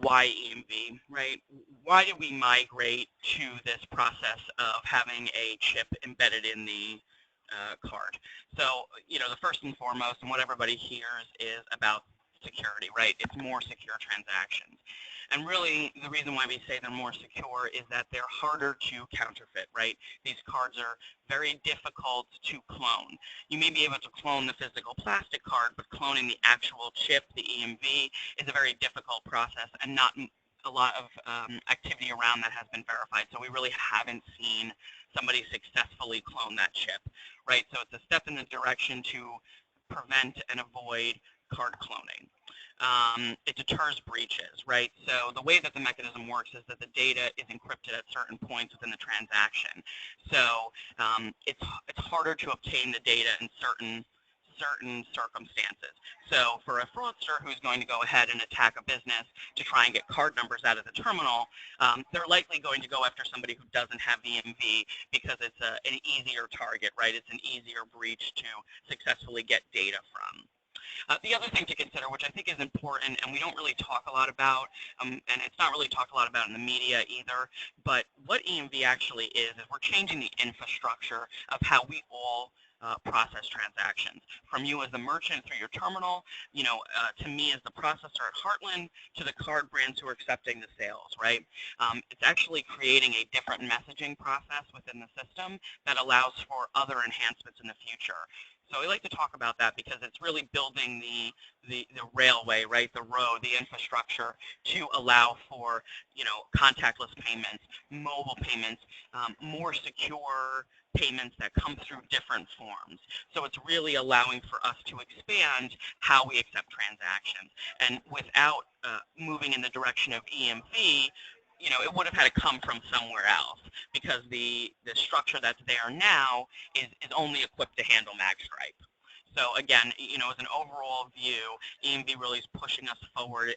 why EMV, right? Why did we migrate to this process of having a chip embedded in the card? So, the first and foremost, and what everybody hears is about security, right? It's more secure transactions. And really, the reason why we say they're more secure is that they're harder to counterfeit, right? These cards are very difficult to clone. You may be able to clone the physical plastic card, but cloning the actual chip, the EMV, is a very difficult process and not a lot of activity around that has been verified. So we really haven't seen somebody successfully clone that chip, right? So it's a step in the direction to prevent and avoid card cloning. It deters breaches, right? So the way that the mechanism works is that the data is encrypted at certain points within the transaction. So it's harder to obtain the data in certain circumstances. So for a fraudster who's going to go ahead and attack a business to try and get card numbers out of the terminal, they're likely going to go after somebody who doesn't have the EMV because it's an easier target, right? It's an easier breach to successfully get data from. The other thing to consider, which I think is important, and we don't really talk a lot about, and it's not really talked a lot about in the media either, but what EMV actually is we're changing the infrastructure of how we all process transactions. From you as the merchant through your terminal, to me as the processor at Heartland, to the card brands who are accepting the sales, right? It's actually creating a different messaging process within the system that allows for other enhancements in the future. So we like to talk about that because it's really building the railway, right, the road, the infrastructure to allow for, contactless payments, mobile payments, more secure payments that come through different forms. So it's really allowing for us to expand how we accept transactions. And without moving in the direction of EMV, it would have had to come from somewhere else because the structure that's there now is only equipped to handle magstripe. So again, as an overall view, EMV really is pushing us forward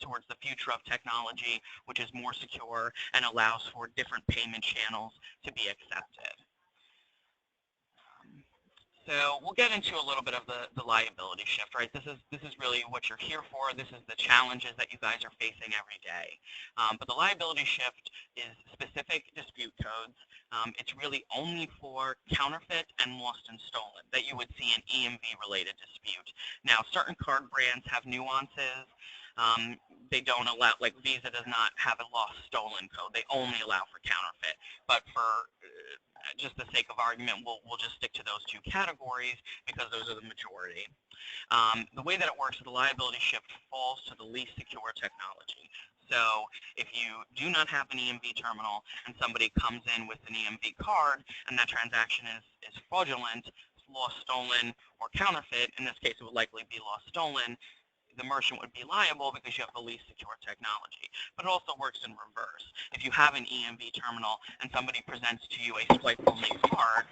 towards the future of technology, which is more secure and allows for different payment channels to be accepted. So we'll get into a little bit of the liability shift, right? This is really what you're here for. This is the challenges that you guys are facing every day. But the liability shift is specific dispute codes. It's really only for counterfeit and lost and stolen that you would see an EMV-related dispute. Now, certain card brands have nuances. They don't allow, like Visa does not have a lost stolen code. They only allow for counterfeit. But for just the sake of argument, we'll just stick to those two categories because those are the majority. The way that it works with the liability shift falls to the least secure technology. So if you do not have an EMV terminal and somebody comes in with an EMV card and that transaction is fraudulent, lost, stolen, or counterfeit, in this case it would likely be lost, stolen, the merchant would be liable because you have the least secure technology. But it also works in reverse. If you have an EMV terminal and somebody presents to you a swipe-only card,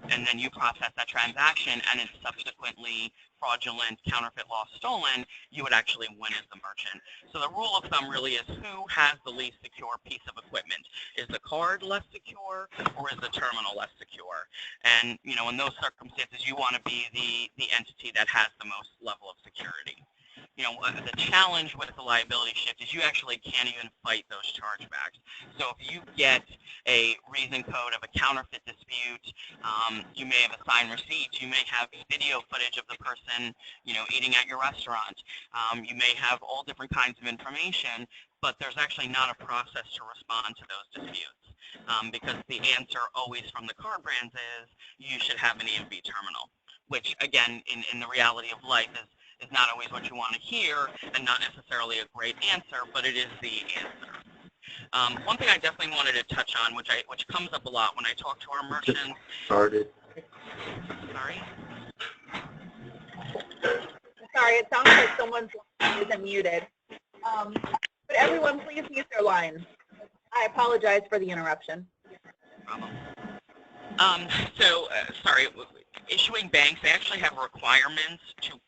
and then you process that transaction and it's subsequently fraudulent, counterfeit, lost, stolen, you would actually win as the merchant. So the rule of thumb really is who has the least secure piece of equipment. Is the card less secure or is the terminal less secure? And, in those circumstances, you want to be the entity that has the most level of security. The challenge with the liability shift is you actually can't even fight those chargebacks. So if you get a reason code of a counterfeit dispute, you may have assigned receipts, you may have video footage of the person, eating at your restaurant. You may have all different kinds of information, but there's actually not a process to respond to those disputes. Because the answer always from the card brands is you should have an EMV terminal, which again, in the reality of life is not always what you want to hear and not necessarily a great answer, but it is the answer. One thing I definitely wanted to touch on, which comes up a lot when I talk to our merchants. Started. Sorry? Sorry, it sounds like someone's line isn't muted. But everyone, please mute their line. I apologize for the interruption. No problem. Sorry. Issuing banks, they actually have requirements to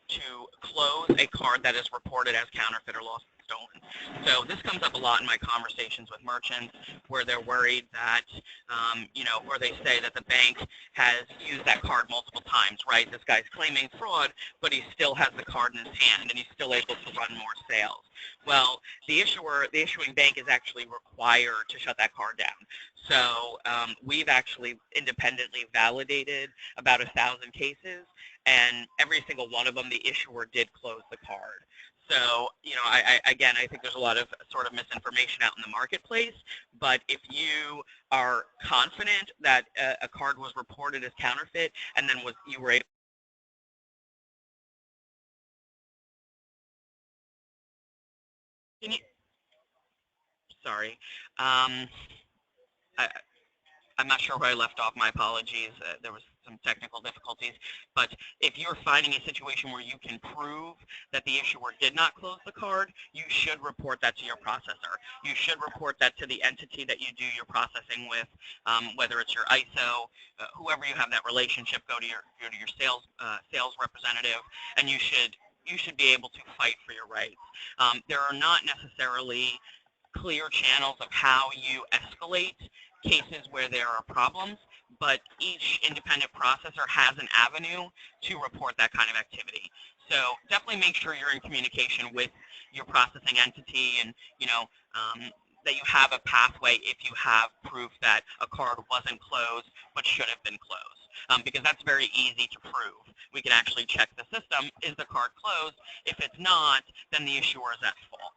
close a card that is reported as counterfeit or lost and stolen. So this comes up a lot in my conversations with merchants where they're worried that, or they say that the bank has used that card multiple times, right? This guy's claiming fraud, but he still has the card in his hand and he's still able to run more sales. Well, the issuing bank is actually required to shut that card down. So we've actually independently validated about 1,000 cases, and every single one of them, the issuer did close the card. So, again, I think there's a lot of sort of misinformation out in the marketplace, but if you are confident that a card was reported as counterfeit and then you were able sorry. I, I'm not sure where I left off. My apologies. There was some technical difficulties. But if you're finding a situation where you can prove that the issuer did not close the card, you should report that to your processor. You should report that to the entity that you do your processing with, whether it's your ISO, whoever you have that relationship. Go to your sales representative, and you should be able to fight for your rights. There are not necessarily clear channels of how you escalate cases where there are problems, but each independent processor has an avenue to report that kind of activity. So definitely make sure you're in communication with your processing entity, and that you have a pathway if you have proof that a card wasn't closed but should have been closed, because that's very easy to prove. We can actually check the system. Is the card closed? If it's not, then the issuer is at fault.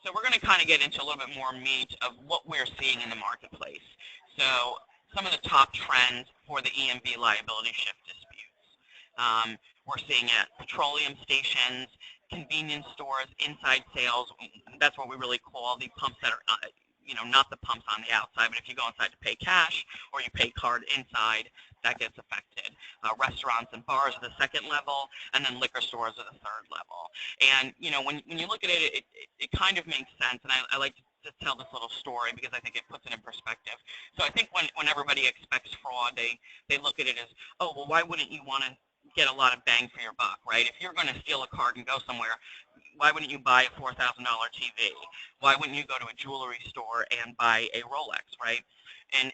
So we're going to kind of get into a little bit more meat of what we're seeing in the marketplace. So some of the top trends for the EMV liability shift disputes. We're seeing at petroleum stations, convenience stores, inside sales. That's what we really call the pumps that are, not the pumps on the outside, but if you go inside to pay cash or you pay card inside, that gets affected. Restaurants and bars are the second level, and then liquor stores are the third level. And when you look at it, it kind of makes sense. And I like to tell this little story because I think it puts it in perspective. So I think when everybody expects fraud, they look at it as, oh, well, why wouldn't you want to get a lot of bang for your buck, right? If you're going to steal a card and go somewhere, why wouldn't you buy a $4,000 TV? Why wouldn't you go to a jewelry store and buy a Rolex, right?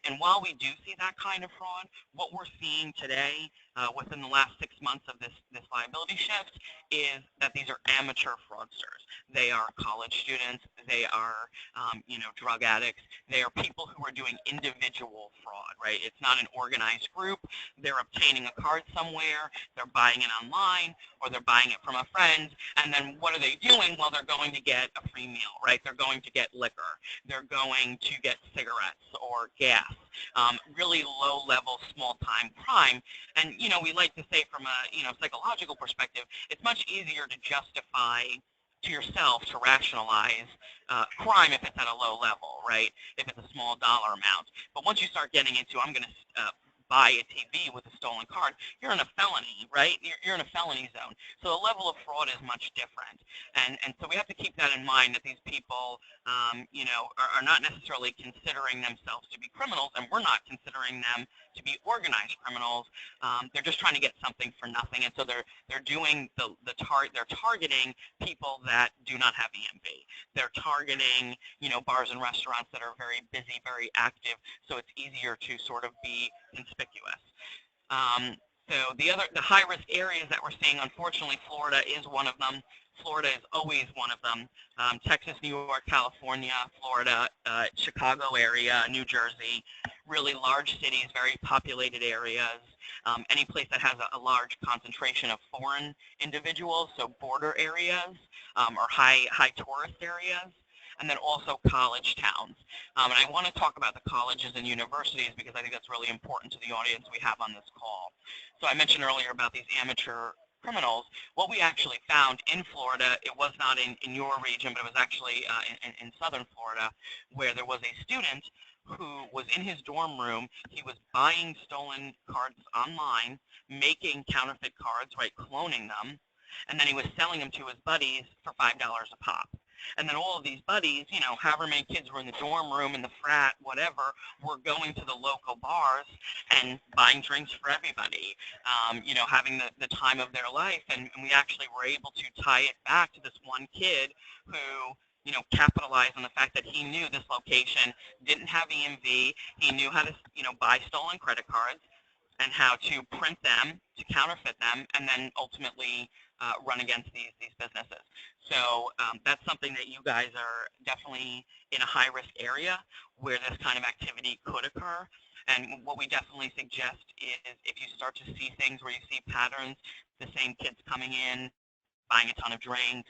And while we do see that kind of fraud, what we're seeing today within the last 6 months of this liability shift is that these are amateur fraudsters. They are college students. They are, drug addicts. They are people who are doing individual fraud, right? It's not an organized group. They're obtaining a card somewhere. They're buying it online, or they're buying it from a friend. And then what are they doing? Well, they're going to get a free meal, right? They're going to get liquor. They're going to get cigarettes or gas. Really low-level, small-time crime. And, we like to say from a, psychological perspective, it's much easier to justify to yourself, to rationalize crime if it's at a low level, right? If it's a small dollar amount. But once you start getting into, I'm going to buy a TV with a stolen card, you're in a felony, right? You're in a felony zone. So the level of fraud is much different. And so we have to keep that in mind, that these people, are not necessarily considering themselves to be criminals, and we're not considering them to be organized criminals. They're just trying to get something for nothing, and so they're doing they're targeting people that do not have EMV. They're targeting bars and restaurants that are very busy, very active, so it's easier to sort of be conspicuous. So the high-risk areas that we're seeing, unfortunately, Florida is one of them. Florida is always one of them. Texas, New York, California, Florida, Chicago area, New Jersey, really large cities, very populated areas. Any place that has a large concentration of foreign individuals, so border areas or high tourist areas. And then also college towns. And I want to talk about the colleges and universities because I think that's really important to the audience we have on this call. So I mentioned earlier about these amateur criminals. What we actually found in Florida, it was not in your region, but it was actually in southern Florida, where there was a student who was in his dorm room. He was buying stolen cards online, making counterfeit cards, right, cloning them, and then he was selling them to his buddies for $5 a pop. And then all of these buddies, however many kids were in the dorm room, in the frat, whatever, were going to the local bars and buying drinks for everybody, having the time of their life. And we actually were able to tie it back to this one kid who, capitalized on the fact that he knew this location didn't have EMV. He knew how to, buy stolen credit cards and how to print them, to counterfeit them, and then ultimately run against these businesses. So that's something that you guys are definitely in a high-risk area where this kind of activity could occur. And what we definitely suggest is if you start to see things where you see patterns, the same kids coming in, buying a ton of drinks,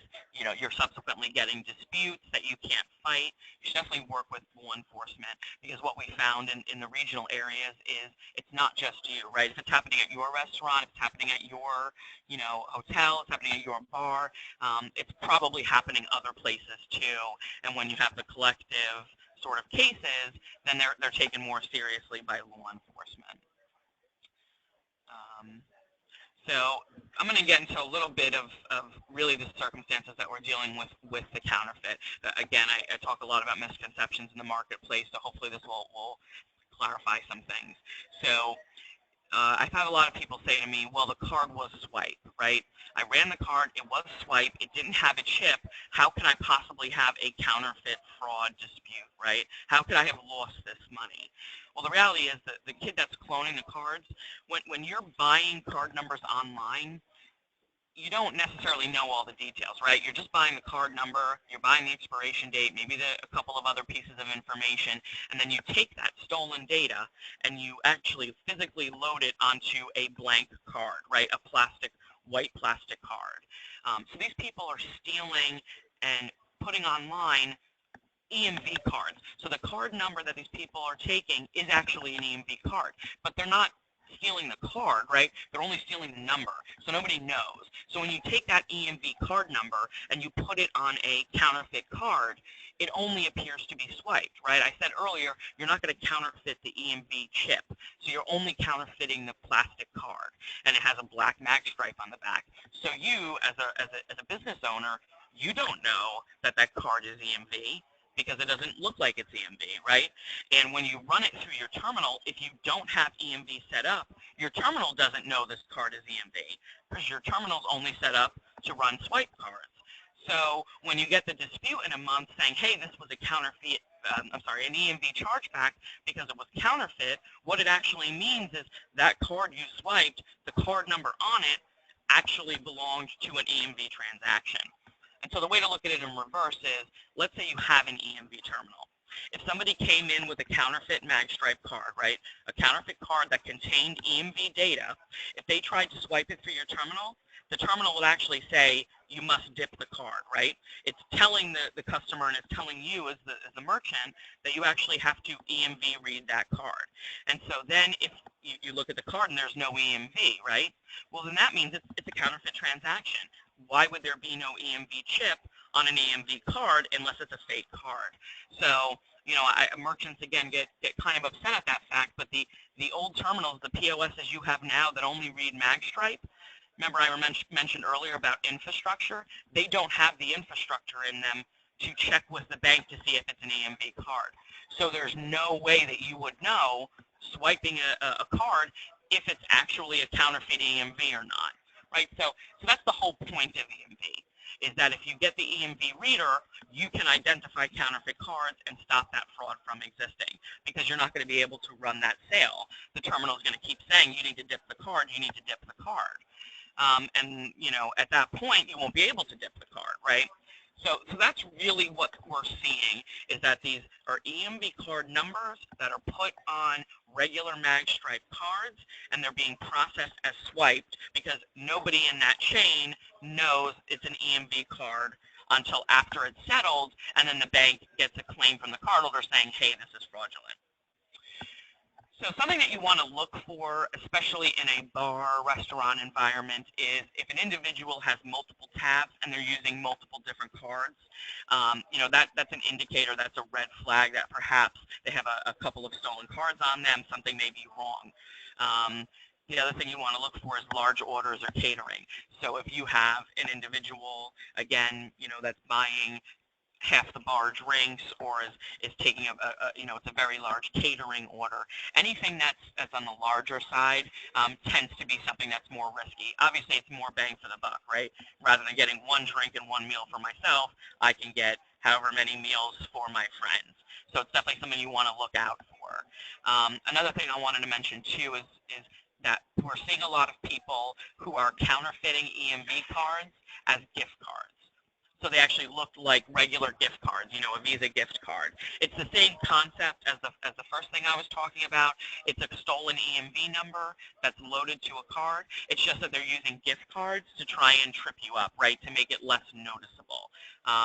you're subsequently getting disputes that you can't fight, you should definitely work with law enforcement, because what we found in the regional areas is it's not just you, right? If it's happening at your restaurant, if it's happening at your, hotel, it's happening at your bar, it's probably happening other places too. And when you have the collective sort of cases, then they're taken more seriously by law enforcement. So I'm going to get into a little bit of really the circumstances that we're dealing with the counterfeit. Again, I talk a lot about misconceptions in the marketplace, so hopefully this will clarify some things. So I've had a lot of people say to me, well, the card was swipe, right? I ran the card, it was swipe, it didn't have a chip. How can I possibly have a counterfeit fraud dispute, right? How could I have lost this money? Well, the reality is that the kid that's cloning the cards, when you're buying card numbers online, you don't necessarily know all the details, right? You're just buying the card number, you're buying the expiration date, maybe a couple of other pieces of information, and then you take that stolen data and you actually physically load it onto a blank card, right? A white plastic card. So these people are stealing and putting online EMV cards. So the card number that these people are taking is actually an EMV card, but they're not stealing the card, right? They're only stealing the number, so nobody knows. So when you take that EMV card number and you put it on a counterfeit card, it only appears to be swiped, right? I said earlier, you're not going to counterfeit the EMV chip, so you're only counterfeiting the plastic card, and it has a black mag stripe on the back. So you, as a business owner, you don't know that that card is EMV, because it doesn't look like it's EMV, right? And when you run it through your terminal, if you don't have EMV set up, your terminal doesn't know this card is EMV, because your terminal's only set up to run swipe cards. So when you get the dispute in a month saying, hey, this was a counterfeit, an EMV chargeback because it was counterfeit, what it actually means is that card you swiped, the card number on it actually belonged to an EMV transaction. And so the way to look at it in reverse is, let's say you have an EMV terminal. If somebody came in with a counterfeit mag stripe card, right, a counterfeit card that contained EMV data, if they tried to swipe it through your terminal, the terminal will actually say, you must dip the card, right? It's telling the customer, and it's telling you as the merchant that you actually have to EMV read that card. And so then if you look at the card and there's no EMV, right? Well, then that means it's a counterfeit transaction. Why would there be no EMV chip on an EMV card unless it's a fake card? So, merchants, again, get kind of upset at that fact, but the old terminals, the POSs you have now that only read magstripe, remember I mentioned earlier about infrastructure? They don't have the infrastructure in them to check with the bank to see if it's an EMV card. So there's no way that you would know, swiping a card, if it's actually a counterfeit EMV or not. Right, so that's the whole point of EMV, is that if you get the EMV reader, you can identify counterfeit cards and stop that fraud from existing, because you're not going to be able to run that sale. The terminal is going to keep saying, you need to dip the card, you need to dip the card. And, at that point, you won't be able to dip the card, right? So that's really what we're seeing, is that these are EMV card numbers that are put on regular mag stripe cards, and they're being processed as swiped because nobody in that chain knows it's an EMV card until after it's settled, and then the bank gets a claim from the cardholder saying, hey, this is fraudulent. So something that you want to look for, especially in a bar, restaurant environment, is if an individual has multiple tabs and they're using multiple different cards, that's an indicator, that's a red flag that perhaps they have a couple of stolen cards on them, something may be wrong. The other thing you want to look for is large orders or catering. So if you have an individual, again, that's buying half the bar drinks, or is taking it's a very large catering order. Anything that's on the larger side tends to be something that's more risky. Obviously, it's more bang for the buck, right? Rather than getting one drink and one meal for myself, I can get however many meals for my friends. So it's definitely something you want to look out for. Another thing I wanted to mention too is that we're seeing a lot of people who are counterfeiting EMV cards as gift cards. So they actually look like regular gift cards, you know, a Visa gift card. It's the same concept as the first thing I was talking about. It's a stolen EMV number that's loaded to a card. It's just that they're using gift cards to try and trip you up, right, to make it less noticeable,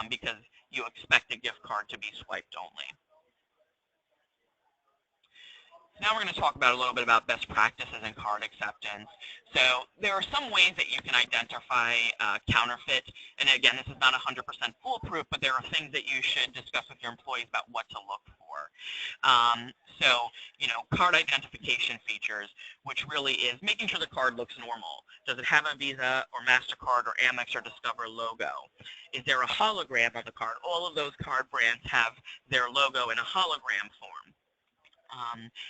because you expect a gift card to be swiped only. Now we're going to talk about a little bit about best practices in card acceptance. So there are some ways that you can identify counterfeit. And again, this is not 100% foolproof, but there are things that you should discuss with your employees about what to look for. So, you know, card identification features, which really is making sure the card looks normal. Does it have a Visa or MasterCard or Amex or Discover logo? Is there a hologram on the card? All of those card brands have their logo in a hologram form.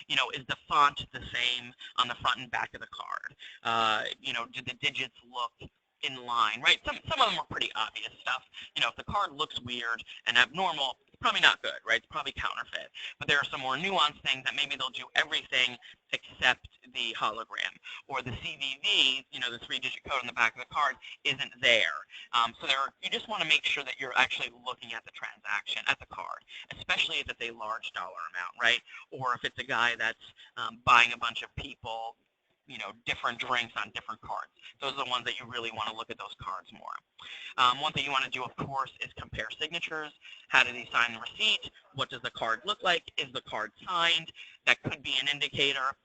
You know, is the font the same on the front and back of the card? You know, do the digits look in line, right? Some of them are pretty obvious stuff. You know, if the card looks weird and abnormal, it's probably not good, right? It's probably counterfeit. But there are some more nuanced things that maybe they'll do everything except the hologram. Or the CVV, you know, the 3-digit code on the back of the card, isn't there. So you just want to make sure that you're actually looking at the transaction, at the card, especially if it's a large dollar amount, right? Or if it's a guy that's buying a bunch of people, you know, different drinks on different cards. Those are the ones that you really want to look at those cards more. One thing you want to do, of course, is compare signatures. How did he sign the receipt? What does the card look like? Is the card signed? That could be an indicator.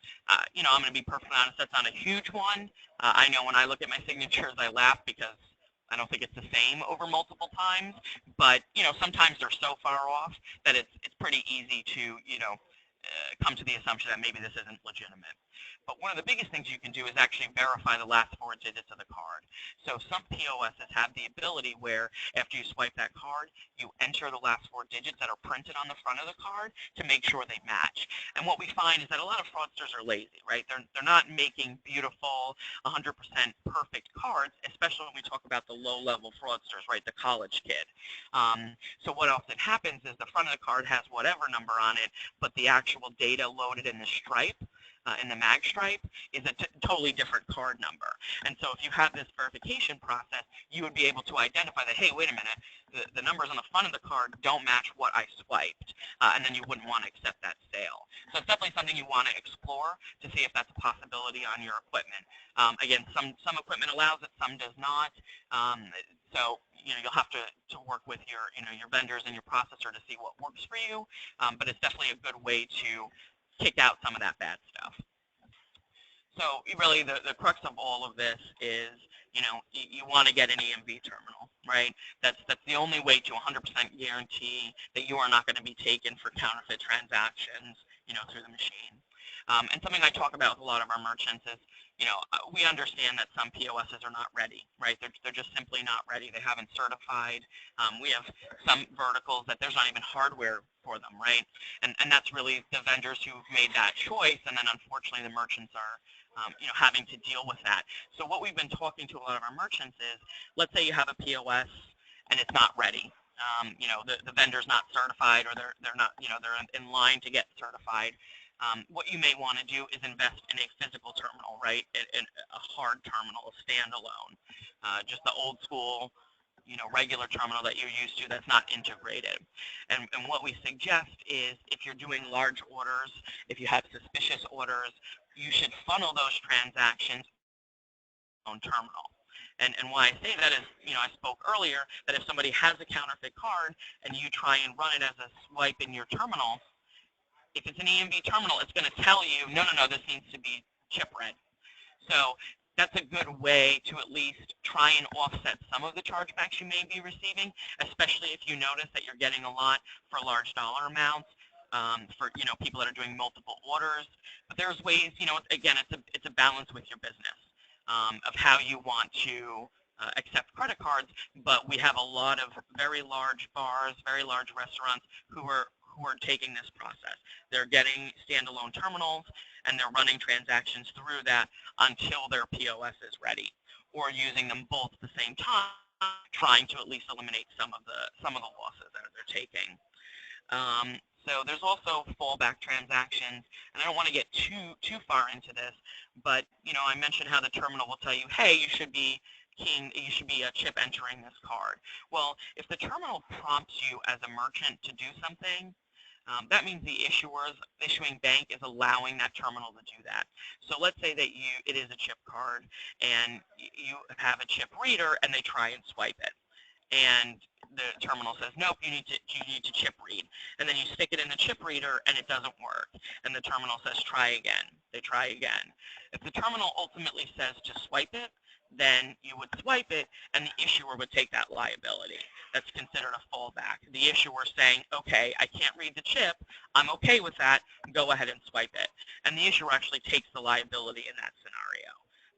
You know, I'm going to be perfectly honest, that's not a huge one. I know when I look at my signatures, I laugh because I don't think it's the same over multiple times. But, you know, sometimes they're so far off that it's pretty easy to, you know, come to the assumption that maybe this isn't legitimate. But one of the biggest things you can do is actually verify the last 4 digits of the card. So some POSs have the ability where after you swipe that card, you enter the last 4 digits that are printed on the front of the card to make sure they match. And what we find is that a lot of fraudsters are lazy, right? They're not making beautiful, 100% perfect cards, especially when we talk about the low-level fraudsters, right? The college kid. So what often happens is the front of the card has whatever number on it, but the actual data loaded in the stripe, in the mag stripe, is a totally different card number. And so if you have this verification process, you would be able to identify that, hey, wait a minute, the numbers on the front of the card don't match what I swiped, and then you wouldn't want to accept that sale. So it's definitely something you want to explore to see if that's a possibility on your equipment. Again, some equipment allows it, some does not. So you know, you'll have to work with your vendors and your processor to see what works for you, but it's definitely a good way to kick out some of that bad stuff. So really the crux of all of this is, you know, you want to get an EMV terminal, right? That's the only way to 100% guarantee that you are not going to be taken for counterfeit transactions, you know, through the machine. And something I talk about with a lot of our merchants is, you know, we understand that some POSs are not ready, right? They're just simply not ready. They haven't certified. We have some verticals that there's not even hardware for them, right? And that's really the vendors who've made that choice, and then unfortunately the merchants are, you know, having to deal with that. So what we've been talking to a lot of our merchants is, let's say you have a POS and it's not ready. You know, the vendor's not certified, or they're not, you know, they're in line to get certified. What you may want to do is invest in a physical terminal, right? In a hard terminal, a standalone, just the old school, you know, regular terminal that you're used to that's not integrated. And what we suggest is, if you're doing large orders, if you have suspicious orders, you should funnel those transactions on terminal. And why I say that is, you know, I spoke earlier that if somebody has a counterfeit card and you try and run it as a swipe in your terminal, if it's an EMV terminal, it's going to tell you, no, this needs to be chip read. So that's a good way to at least try and offset some of the chargebacks you may be receiving, especially if you notice that you're getting a lot for large dollar amounts, for, you know, people that are doing multiple orders. But there's ways, you know, again, it's a balance with your business, of how you want to accept credit cards. But we have a lot of very large bars, very large restaurants who are taking this process. They're getting standalone terminals, and they're running transactions through that until their POS is ready, or using them both at the same time, trying to at least eliminate some of the losses that they're taking. So there's also fallback transactions, and I don't want to get too far into this, but I mentioned how the terminal will tell you, hey, you should be chip entering this card. Well, if the terminal prompts you as a merchant to do something, that means the issuing bank is allowing that terminal to do that. So let's say that it is a chip card, and you have a chip reader, and they try and swipe it, and the terminal says, nope, you need to chip read. And then you stick it in the chip reader and it doesn't work. And the terminal says, try again. They try again. If the terminal ultimately says to swipe it, then you would swipe it and the issuer would take that liability. That's considered a fallback. The issuer saying, okay, I can't read the chip, I'm okay with that, go ahead and swipe it. And the issuer actually takes the liability in that scenario,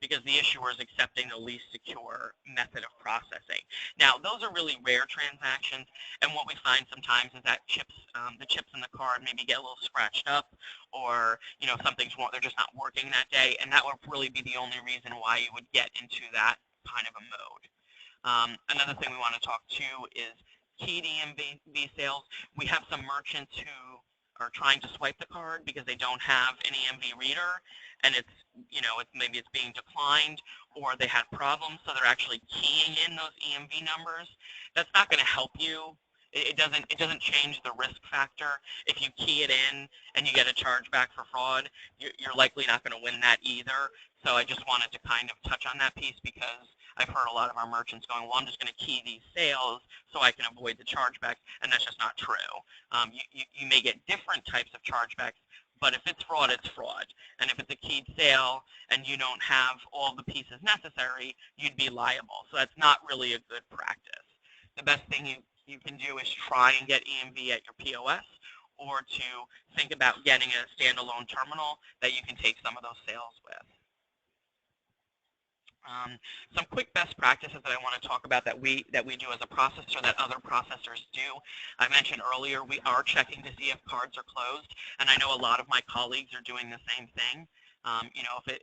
because the issuer is accepting the least secure method of processing. Now, those are really rare transactions, and what we find sometimes is that the chips in the card maybe get a little scratched up, or something's wrong, they're just not working that day, and that would really be the only reason why you would get into that kind of a mode. Another thing we want to talk to is keyed EMV sales. We have some merchants who are trying to swipe the card because they don't have an EMV reader, and maybe it's being declined, or they had problems, so they're actually keying in those EMV numbers. That's not going to help you. It doesn't change the risk factor. If you key it in and you get a chargeback for fraud, you're likely not going to win that either. So I just wanted to kind of touch on that piece, because I've heard a lot of our merchants going, well, I'm just going to key these sales so I can avoid the chargeback, and that's just not true. You may get different types of chargebacks, but if it's fraud, it's fraud. And if it's a keyed sale and you don't have all the pieces necessary, you'd be liable. So that's not really a good practice. The best thing you can do is try and get EMV at your POS, or to think about getting a standalone terminal that you can take some of those sales with. Some quick best practices that I want to talk about that we do as a processor that other processors do. I mentioned earlier we are checking to see if cards are closed, and I know a lot of my colleagues are doing the same thing.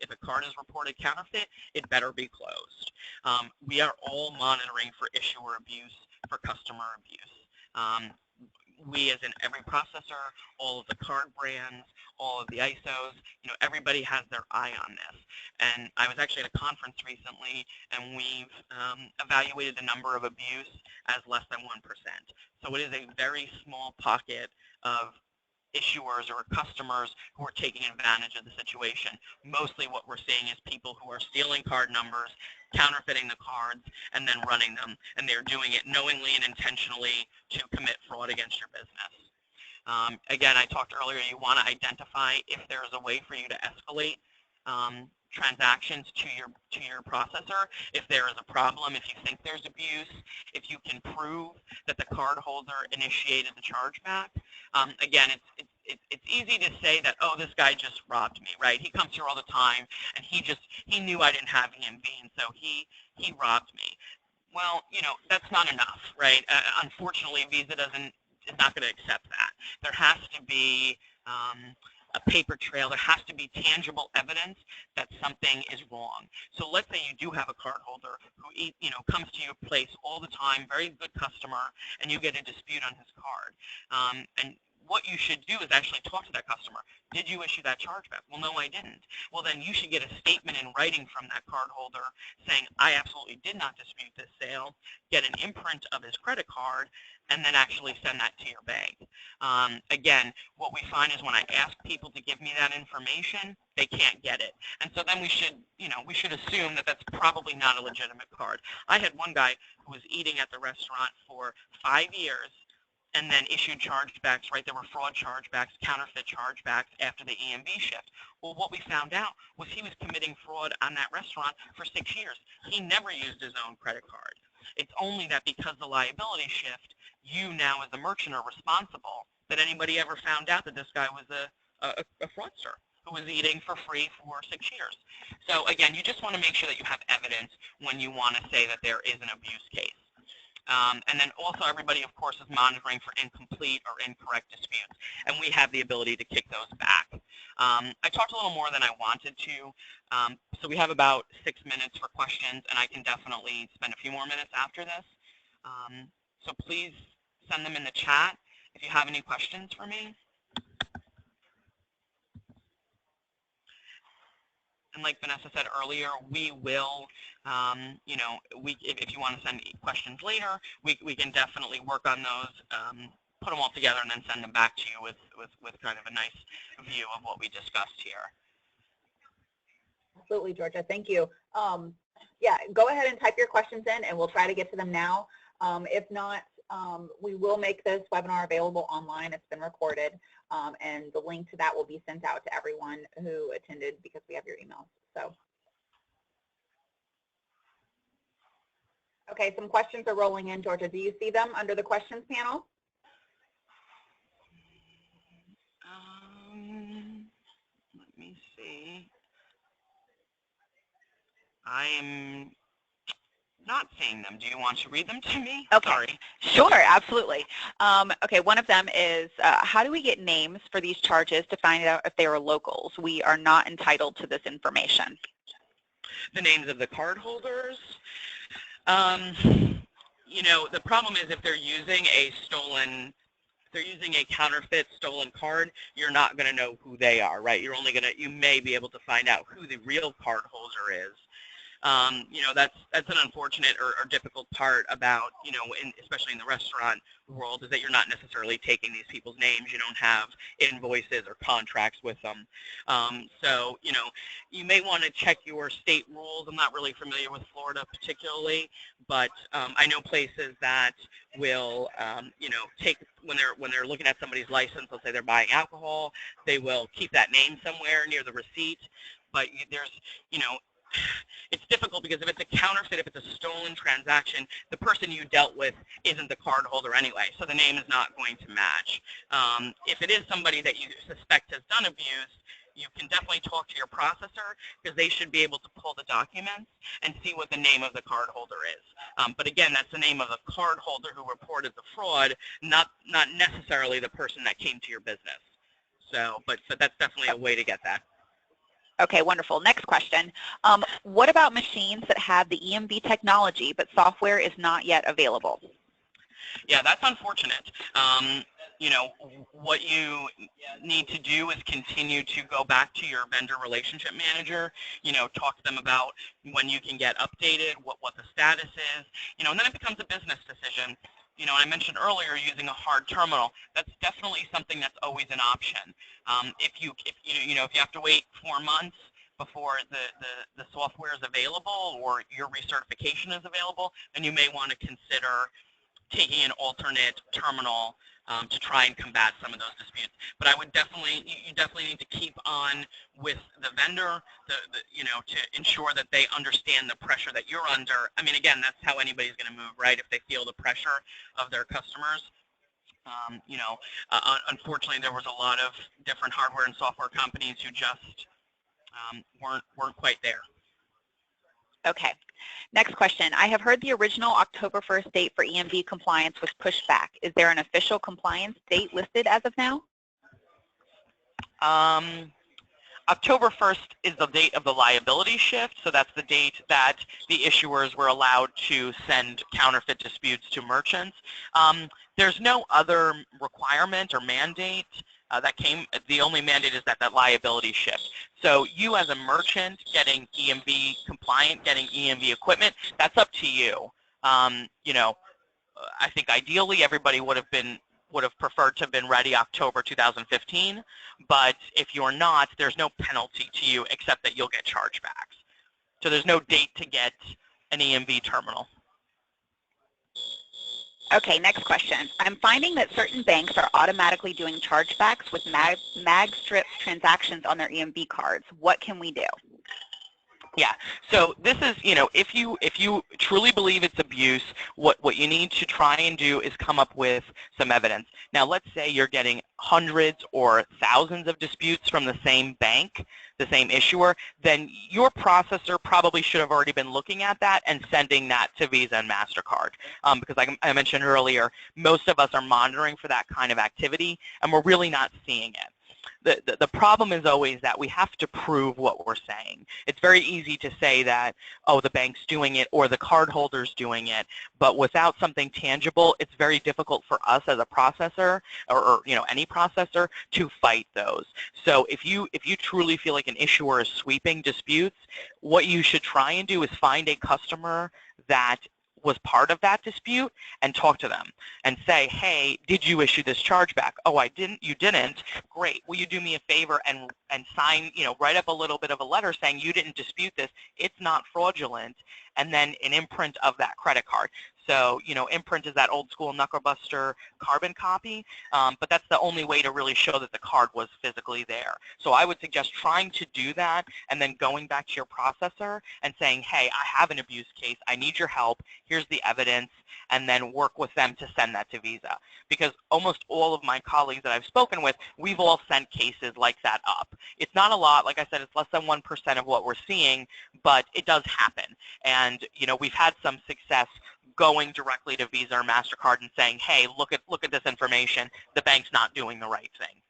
If a card is reported counterfeit, it better be closed. We are all monitoring for issuer abuse, for customer abuse. We, as in every processor, all of the card brands, all of the ISOs, everybody has their eye on this. And I was actually at a conference recently, and we've evaluated the number of abuse as less than 1%. So it is a very small pocket of issuers or customers who are taking advantage of the situation. Mostly what we're seeing is people who are stealing card numbers, counterfeiting the cards, and then running them, and they're doing it knowingly and intentionally to commit fraud against your business. Again, I talked earlier, you want to identify if there's a way for you to escalate transactions to your processor. If there is a problem, if you think there's abuse, if you can prove that the cardholder initiated the chargeback. Again, it's easy to say that, oh, this guy just robbed me, right? He comes here all the time, and he knew I didn't have EMV, and so he robbed me. Well, that's not enough, right? Unfortunately, Visa is not going to accept that. There has to be a paper trail. There has to be tangible evidence that something is wrong. So let's say you do have a cardholder who comes to your place all the time, very good customer, and you get a dispute on his card. And what you should do is actually talk to that customer. Did you issue that chargeback? Well, no, I didn't. Well, then you should get a statement in writing from that cardholder saying, I absolutely did not dispute this sale, get an imprint of his credit card, and then actually send that to your bank. Again, what we find is when I ask people to give me that information, they can't get it. And so then we should assume that that's probably not a legitimate card. I had one guy who was eating at the restaurant for 5 years and then issued chargebacks, right? There were fraud chargebacks, counterfeit chargebacks after the EMV shift. Well, what we found out was he was committing fraud on that restaurant for 6 years. He never used his own credit card. It's only that because the liability shift, you now as a merchant are responsible that anybody ever found out that this guy was a fraudster who was eating for free for 6 years. So again, you just want to make sure that you have evidence when you want to say that there is an abuse case. And then also everybody, of course, is monitoring for incomplete or incorrect disputes, and we have the ability to kick those back. I talked a little more than I wanted to, so we have about 6 minutes for questions, and I can definitely spend a few more minutes after this. So please send them in the chat, if you have any questions for me. And like Vanessa said earlier, we will, you know, if you want to send questions later, we can definitely work on those, put them all together, and then send them back to you with kind of a nice view of what we discussed here. Absolutely, Georgia. Thank you. Yeah, go ahead and type your questions in, and we'll try to get to them now. If not, we will make this webinar available online. It's been recorded, and the link to that will be sent out to everyone who attended because we have your emails. So, okay, some questions are rolling in, Georgia. Do you see them under the questions panel? Let me see. I am not seeing them. Do you want to read them to me? Okay. Sorry. Sure, absolutely. Okay, one of them is, how do we get names for these charges to find out if they are locals? We are not entitled to this information. The names of the cardholders. You know, the problem is if they're using a stolen, if they're using a counterfeit stolen card, you're not going to know who they are, right? You're only going to, you may be able to find out who the real cardholder is. You know, that's an unfortunate or difficult part about, you know, especially in the restaurant world, is that you're not necessarily taking these people's names. You don't have invoices or contracts with them. So, you know, you may want to check your state rules. I'm not really familiar with Florida particularly, but I know places that will, you know, take, when they're looking at somebody's license, let's say they're buying alcohol, they will keep that name somewhere near the receipt. But there's, you know, it's difficult because if it's a counterfeit, if it's a stolen transaction, the person you dealt with isn't the card holder anyway, so the name is not going to match. If it is somebody that you suspect has done abuse, you can definitely talk to your processor because they should be able to pull the documents and see what the name of the card holder is. But again, that's the name of the card holder who reported the fraud, not necessarily the person that came to your business. So, but that's definitely a way to get that. Okay, wonderful. Next question. What about machines that have the EMV technology, but software is not yet available? Yeah, that's unfortunate. You know, what you need to do is continue to go back to your vendor relationship manager, you know, talk to them about when you can get updated, what the status is, you know, and then it becomes a business decision. You know, I mentioned earlier using a hard terminal. That's definitely something that's always an option. If you have to wait 4 months before the software is available or your recertification is available, then you may want to consider taking an alternate terminal to try and combat some of those disputes. But I would you definitely need to keep on with the vendor, you know, to ensure that they understand the pressure that you're under. I mean, again, that's how anybody's going to move, right? If they feel the pressure of their customers. You know, unfortunately, there was a lot of different hardware and software companies who just weren't quite there. Okay. Next question. I have heard the original October 1st date for EMV compliance was pushed back. Is there an official compliance date listed as of now? October 1st is the date of the liability shift, so that's the date that the issuers were allowed to send counterfeit disputes to merchants. There's no other requirement or mandate that came. The only mandate is that liability shift. So you as a merchant getting EMV compliant, getting EMV equipment, that's up to you. You know, I think ideally everybody would have preferred to have been ready October 2015, but if you're not, there's no penalty to you except that you'll get chargebacks. So there's no date to get an EMV terminal. Okay, next question. I'm finding that certain banks are automatically doing chargebacks with mag strip transactions on their EMV cards. What can we do? Yeah, so this is, you know, if you truly believe it's abuse, what you need to try and do is come up with some evidence. Now, let's say you're getting hundreds or thousands of disputes from the same bank, the same issuer, then your processor probably should have already been looking at that and sending that to Visa and MasterCard. Because like I mentioned earlier, most of us are monitoring for that kind of activity, and we're really not seeing it. the problem is always that we have to prove what we're saying. It's very easy to say that, oh, the bank's doing it or the cardholder's doing it, but without something tangible, it's very difficult for us as a processor or any processor to fight those. So if you truly feel like an issuer is sweeping disputes, what you should try and do is find a customer that was part of that dispute and talk to them and say, hey, did you issue this chargeback? Oh, I didn't. You didn't. Great. Will you do me a favor and sign, write up a little bit of a letter saying you didn't dispute this, it's not fraudulent, and then an imprint of that credit card. So, imprint is that old school knucklebuster carbon copy, but that's the only way to really show that the card was physically there. So I would suggest trying to do that and then going back to your processor and saying, hey, I have an abuse case. I need your help. Here's the evidence, and then work with them to send that to Visa. Because almost all of my colleagues that I've spoken with, we've all sent cases like that up. It's not a lot. Like I said, it's less than 1% of what we're seeing, but it does happen. And, we've had some success going directly to Visa or MasterCard and saying, hey, look at this information. The bank's not doing the right thing.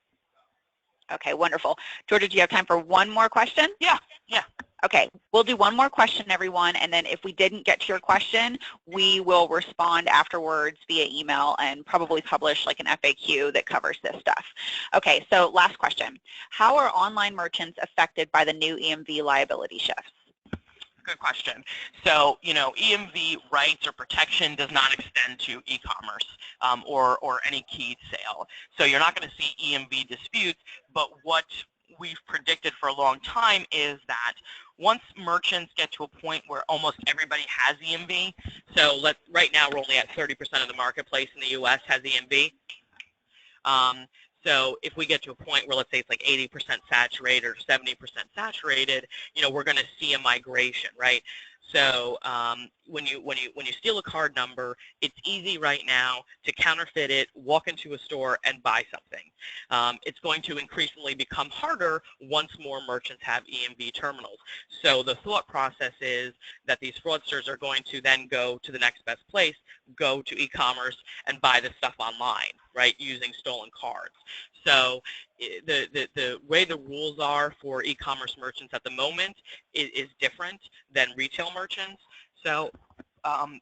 Okay, wonderful. Georgia, do you have time for one more question? Yeah. Okay, we'll do one more question, everyone, and then if we didn't get to your question, we will respond afterwards via email and probably publish like an FAQ that covers this stuff. Okay, so last question. How are online merchants affected by the new EMV liability shifts? Good question. So, EMV rights or protection does not extend to e-commerce or any keyed sale. So you're not going to see EMV disputes, but what we've predicted for a long time is that once merchants get to a point where almost everybody has EMV, so right now we're only at 30% of the marketplace in the U.S. has EMV. So if we get to a point where, let's say it's like 80% saturated or 70% saturated, we're going to see a migration, right? So when you steal a card number, it's easy right now to counterfeit it, walk into a store, and buy something. It's going to increasingly become harder once more merchants have EMV terminals. So the thought process is that these fraudsters are going to then go to the next best place, go to e-commerce, and buy the stuff online, right, using stolen cards. So the way the rules are for e-commerce merchants at the moment is different than retail merchants. So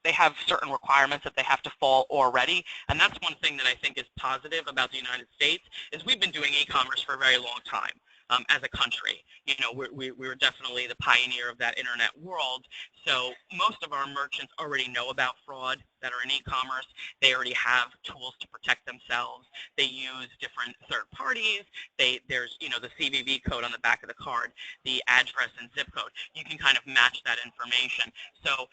they have certain requirements that they have to fall already, and that's one thing that I think is positive about the United States is we've been doing e-commerce for a very long time. As a country, we were definitely the pioneer of that internet world. So most of our merchants already know about fraud that are in e-commerce. They already have tools to protect themselves. They use different third parties. There's the CVV code on the back of the card, the address and zip code. You can kind of match that information. So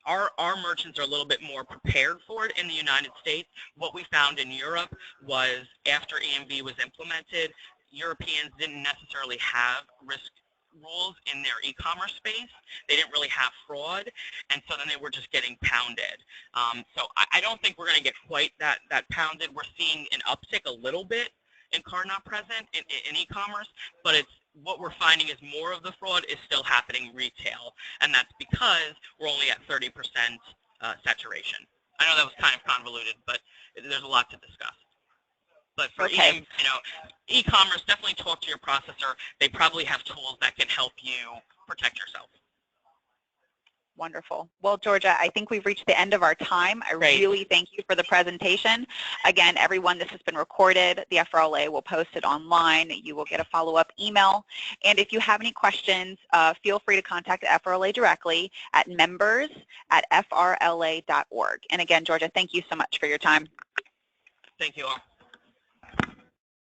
our merchants are a little bit more prepared for it in the United States. What we found in Europe was after EMV was implemented, Europeans didn't necessarily have risk rules in their e-commerce space. They didn't really have fraud, and so then they were just getting pounded. So I don't think we're going to get quite that pounded. We're seeing an uptick a little bit in card not present in e-commerce, but what we're finding is more of the fraud is still happening retail, and that's because we're only at 30% saturation. I know that was kind of convoluted, but there's a lot to discuss. But for e-commerce, definitely talk to your processor. They probably have tools that can help you protect yourself. Wonderful. Well, Georgia, I think we've reached the end of our time. I really thank you for the presentation. Again, everyone, this has been recorded. The FRLA will post it online. You will get a follow-up email. And if you have any questions, feel free to contact the FRLA directly at members@frla.org. And again, Georgia, thank you so much for your time. Thank you all.